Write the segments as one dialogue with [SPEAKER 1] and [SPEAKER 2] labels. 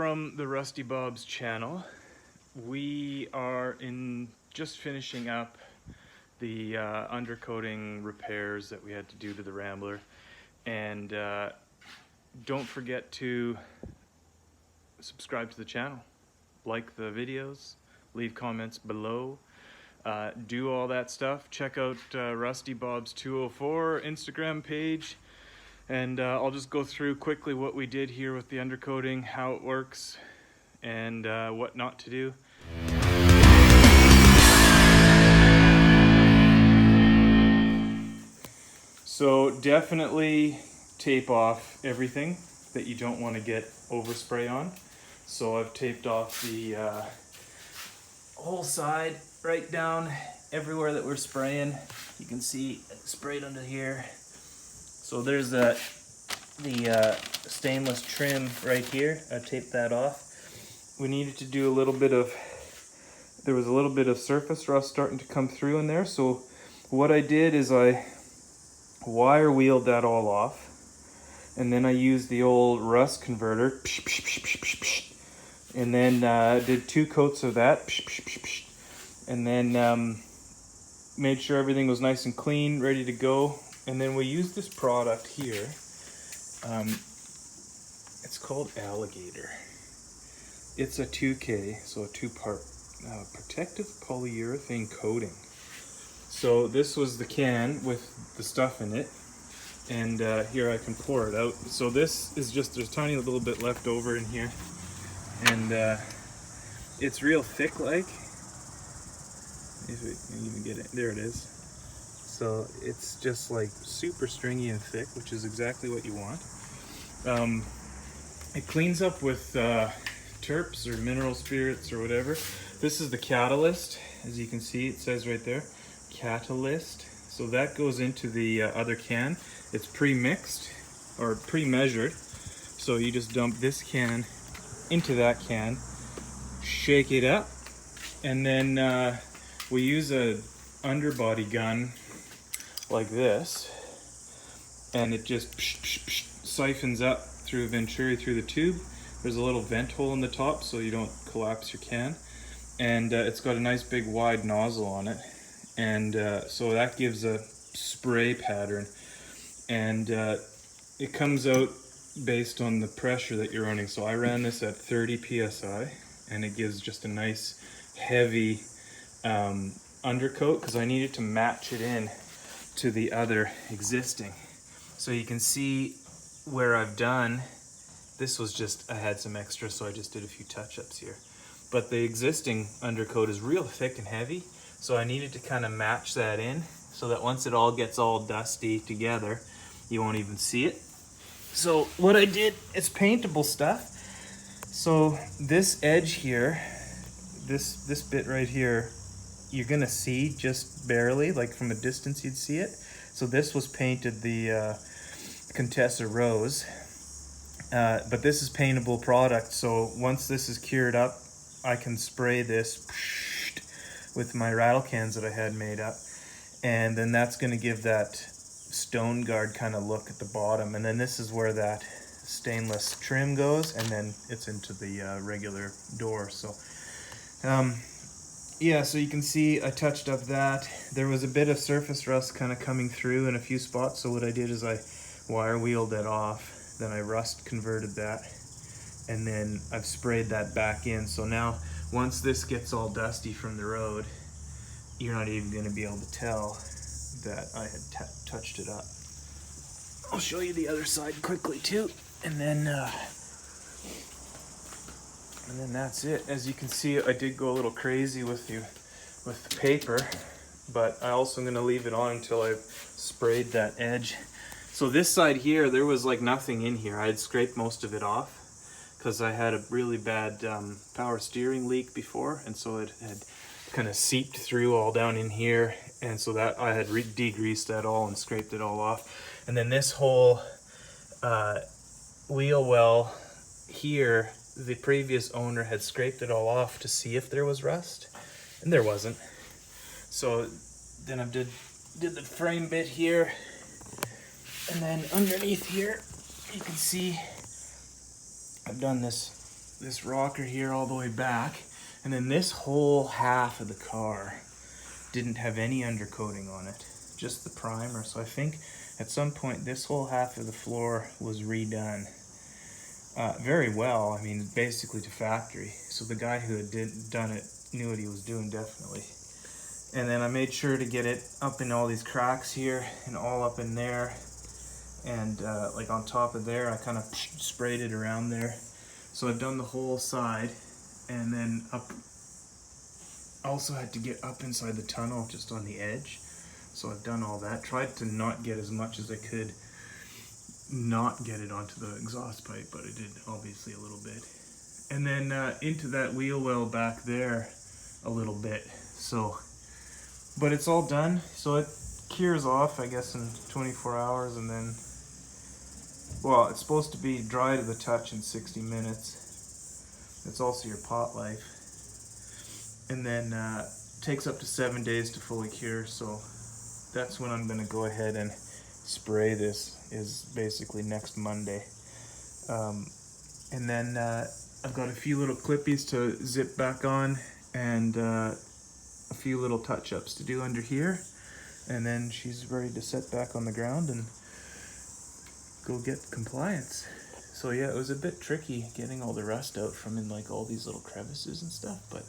[SPEAKER 1] from the Rusty Bob's channel. We are just finishing up the undercoating repairs that we had to do to the Rambler, and don't forget to subscribe to the channel, like the videos, leave comments below, do all that stuff. Check out Rusty Bob's 204 Instagram page. And I'll just go through quickly what we did here with the undercoating, how it works, and what not to do. So definitely tape off everything that you don't want to get overspray on. So I've taped off the whole side, right down everywhere that we're spraying. You can see sprayed under here. So there's the stainless trim right here. I taped that off. We needed to do a little bit of, there was a little bit of surface rust starting to come through in there. So what I did is I wire wheeled that all off. And then I used the old rust converter. And then did 2 coats of that. And then made sure everything was nice and clean, ready to go. And then we use this product here. It's called Alligator. It's a 2K, so a 2-part protective polyurethane coating. So this was the can with the stuff in it. And here I can pour it out. So this is just, there's a tiny little bit left over in here. And it's real thick like. If we can even get it, there it is. So it's just like super stringy and thick, which is exactly what you want. It cleans up with terps or mineral spirits or whatever. This is the catalyst. As you can see, it says right there, catalyst. So that goes into the other can. It's pre-mixed or pre-measured. So you just dump this can into that can, shake it up, and then we use a underbody gun like this, and it just siphons up through a venturi through the tube. There's a little vent hole in the top so you don't collapse your can, and it's got a nice big wide nozzle on it, and so that gives a spray pattern, and it comes out based on the pressure that you're running. So I ran this at 30 psi, and it gives just a nice heavy undercoat because I needed to match it in to the other existing. So you can see where I've done, this was just, I had some extra, so I just did a few touch-ups here. But the existing undercoat is real thick and heavy, so I needed to kind of match that in so that once it all gets all dusty together, you won't even see it. So what I did, it's paintable stuff. So this edge here, this bit right here, you're gonna see just barely, like from a distance you'd see it. So this was painted the Contessa Rose, but this is paintable product. So once this is cured up, I can spray this with my rattle cans that I had made up, and then that's gonna give that stone guard kind of look at the bottom. And then this is where that stainless trim goes, and then it's into the regular door. So yeah, so you can see I touched up that. There was a bit of surface rust kind of coming through in a few spots, so what I did is I wire wheeled it off, then I rust converted that, and then I've sprayed that back in. So now once this gets all dusty from the road, you're not even going to be able to tell that I had touched it up. I'll show you the other side quickly too, and then that's it. As you can see, I did go a little crazy with the paper, but I also am going to leave it on until I've sprayed that edge. So this side here, there was like nothing in here. I had scraped most of it off because I had a really bad power steering leak before, and so it had kind of seeped through all down in here, and so that I had degreased that all and scraped it all off. And then this whole wheel well here, the previous owner had scraped it all off to see if there was rust, and there wasn't. So then I did the frame bit here, and then underneath here you can see I've done this this rocker here all the way back. And then this whole half of the car didn't have any undercoating on it, just the primer. So I think at some point this whole half of the floor was redone very well. I mean, basically to factory. So the guy who had done it knew what he was doing, definitely. And then I made sure to get it up in all these cracks here and all up in there. And like on top of there, I kind of sprayed it around there. So I've done the whole side, and then up. I also had to get up inside the tunnel just on the edge. So I've done all that. Tried to not get as much as I could, not get it onto the exhaust pipe, but I did obviously a little bit. And then into that wheel well back there a little bit. So, but it's all done. So it cures off, I guess, in 24 hours, and then, well, it's supposed to be dry to the touch in 60 minutes. It's also your pot life. And then takes up to 7 days to fully cure. So that's when I'm gonna go ahead and spray this, is basically next Monday. And then I've got a few little clippies to zip back on, and a few little touch-ups to do under here. And then she's ready to set back on the ground and go get compliance. So yeah, it was a bit tricky getting all the rust out from in like all these little crevices and stuff, but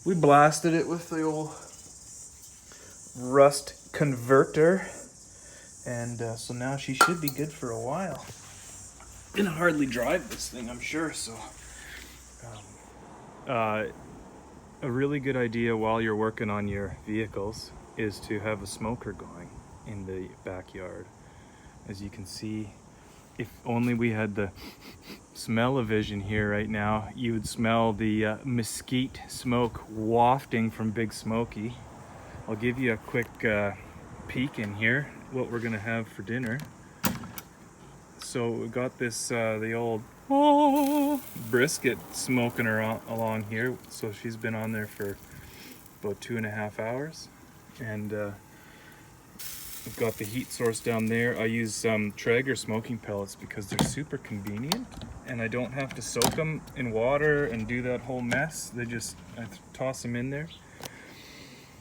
[SPEAKER 1] we blasted it with the old rust converter, and so now she should be good for a while. Gonna hardly drive this thing, I'm sure. So a really good idea while you're working on your vehicles is to have a smoker going in the backyard. As you can see, if only we had the smell-o-vision here right now, you would smell the mesquite smoke wafting from Big Smoky. I'll give you a quick peek in here, what we're gonna have for dinner. So we got this, the old brisket smoking her along here. So she's been on there for about 2.5 hours. And I've got the heat source down there. I use some Traeger smoking pellets because they're super convenient, and I don't have to soak them in water and do that whole mess. I toss them in there.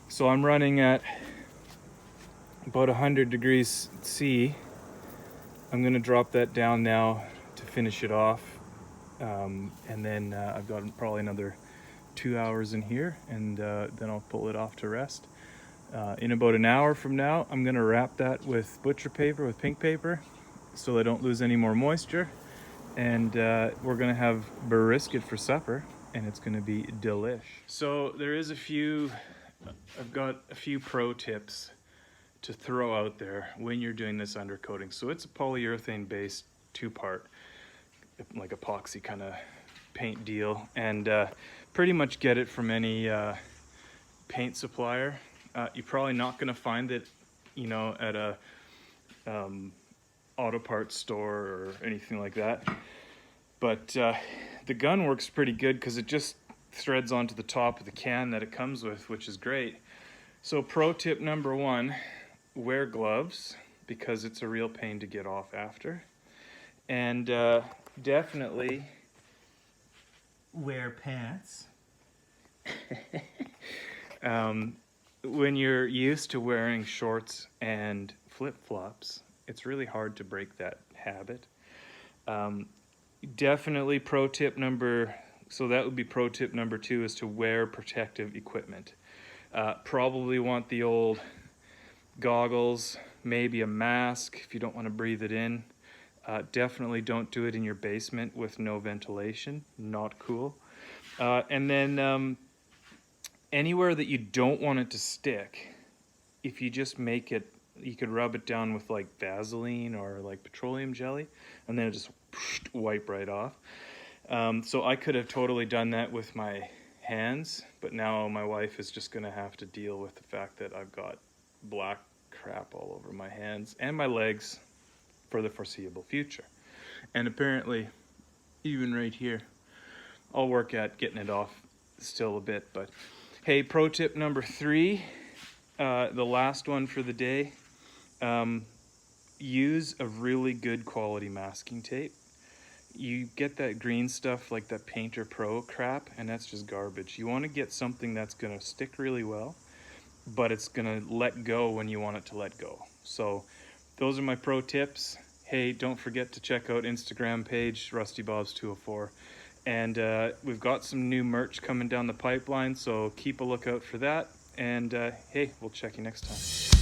[SPEAKER 1] So I'm running at about 100 degrees C. I'm gonna drop that down now to finish it off. And then I've got probably another 2 hours in here, and then I'll pull it off to rest. In about an hour from now, I'm gonna wrap that with butcher paper, with pink paper, so I don't lose any more moisture. And we're gonna have brisket for supper, and it's gonna be delish. So I've got a few pro tips to throw out there when you're doing this undercoating. So it's a polyurethane based 2-part, like epoxy kind of paint deal, and pretty much get it from any paint supplier. You're probably not going to find it, at a auto parts store or anything like that. But the gun works pretty good because it just threads onto the top of the can that it comes with, which is great. So pro tip number 1, wear gloves, because it's a real pain to get off after. And definitely wear pants. When you're used to wearing shorts and flip-flops, it's really hard to break that habit. Definitely pro tip number 2 is to wear protective equipment. Probably want the old goggles, maybe a mask if you don't want to breathe it in. Definitely don't do it in your basement with no ventilation, not cool. And then anywhere that you don't want it to stick, if you just make it, you could rub it down with like Vaseline or like petroleum jelly, and then it just wipe right off. So I could have totally done that with my hands, but now my wife is just gonna have to deal with the fact that I've got black crap all over my hands and my legs for the foreseeable future. And apparently even right here, I'll work at getting it off still a bit. But hey, pro tip number 3, the last one for the day, use a really good quality masking tape. you get that green stuff like that Painter Pro crap, and that's just garbage. You want to get something that's going to stick really well, but it's going to let go when you want it to let go. So those are my pro tips. Hey, don't forget to check out Instagram page RustyBobs204, and we've got some new merch coming down the pipeline, so keep a lookout for that. And hey, we'll check you next time.